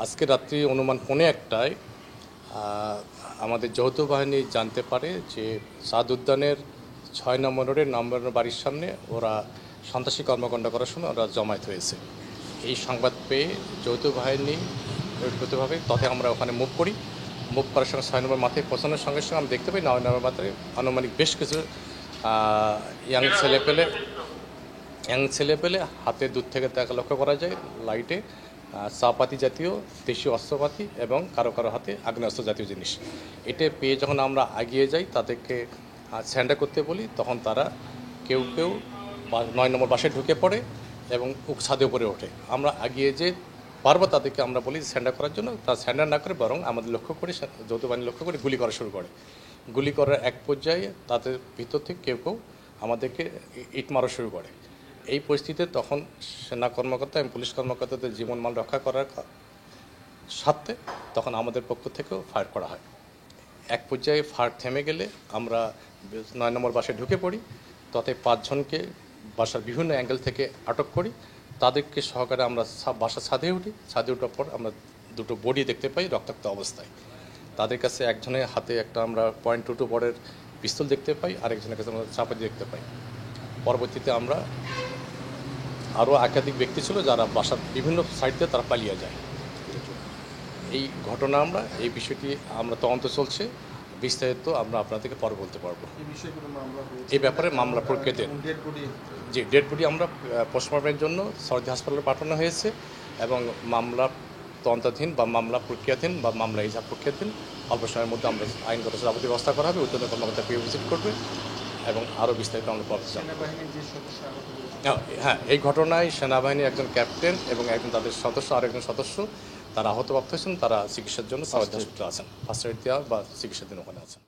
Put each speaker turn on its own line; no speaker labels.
আজকে রাত্রি অনুমান 1:15টায় আমাদের যৌথ বাহিনী জানতে পারে যে সাদ উদ্যানের 6 নম্বর রোডের নম্বর বাড়ির সামনে ওরা সন্ত্রাসী কর্মকাণ্ড করার সময় ওরা জমায়েত হয়েছে। এই সংবাদ পেয়ে যৌথ বাহিনী প্রতিভাবে তথে আমরা ওখানে মুভ করার সঙ্গে 6 নম্বর মাথায় পৌঁছানোর সঙ্গে সঙ্গে আমরা দেখতে পাই 9 নম্বর মাথায় আনুমানিক বেশ কিছু ইয়াং ছেলেপেলে হাতে দূর থেকে তাকে লক্ষ্য করা যায় লাইটে চাপাতি জাতীয় দেশীয় অস্ত্রপাতি এবং কারো কারো হাতে আগ্নেয়াস্ত্র জাতীয় জিনিস। এটা পেয়ে যখন আমরা এগিয়ে যাই তাদেরকে স্যান্ডার করতে বলি, তখন তারা কেউ 9 নম্বর বাসায় ঢুকে পড়ে এবং ছাদে উপরে ওঠে। আমরা এগিয়ে যে পারবো তাদেরকে আমরা বলি স্যান্ডার করার জন্য, তারা স্যান্ডার না করে বরং আমাদের লক্ষ্য করে যৌথ বাহিনী লক্ষ্য করে গুলি করা শুরু করে। গুলি করার এক পর্যায়ে তাদের ভিতর থেকে কেউ আমাদেরকে ইট মারা শুরু করে। এই পরিস্থিতিতে তখন সেনা কর্মকর্তা এবং পুলিশ কর্মকর্তাদের জীবনমান রক্ষা করার স্বার্থে তখন আমাদের পক্ষ থেকেও ফায়ার করা হয়। এক পর্যায়ে ফায়ার থেমে গেলে আমরা 9 নম্বর বাসায় ঢুকে পড়ি, তাতে 5 জনকে বাসার বিভিন্ন অ্যাঙ্গেল থেকে আটক করি। তাদেরকে সহকারে আমরা বাসার ছাদে উঠি। ছাদে ওঠার পর আমরা দুটো বডি দেখতে পাই রক্তাক্ত অবস্থায়। তাদের কাছে একজনের হাতে একটা আমরা .22 বড়ের পিস্তল দেখতে পাই, আরেকজনের কাছে আমরা চাপাতি দেখতে পাই। পরবর্তীতে আমরা আরও একাধিক ব্যক্তি ছিল যারা বাসার বিভিন্ন সাইড দিয়ে তারা পালিয়ে যায়। এই ঘটনা এই বিষয়টি আমরা তদন্ত চলছে, বিস্তারিত আমরা আপনাদেরকে পরে বলতে পারবো। এই ব্যাপারে মামলা প্রক্রিয়াতে যে ডেড বডি আমরা পোস্টমর্টমের জন্য সরকারি হাসপাতালে পাঠানো হয়েছে এবং মামলা তদন্তাধীন বা মামলা প্রক্রিয়াধীন বা মামলা হিসাব প্রক্রিয়াধীন। অল্প সময়ের মধ্যে আমরা আইনগত যাবতীয় ব্যবস্থা করা হবে, উদ্যোগ কর্মকর্তা ভিজিট করবে এবং আরও বিস্তারিত আমরা পড়তে চাই। হ্যাঁ, এই ঘটনায় সেনাবাহিনীর একজন ক্যাপ্টেন এবং একজন তাদের সদস্য আরেকজন সদস্য তারা আহতপ্রাপ্ত হয়েছেন। তারা চিকিৎসার জন্য সাউথ হসপিটালে আছেন, ফার্স্ট এড দেওয়া বা চিকিৎসার জন্য ওখানে আছেন।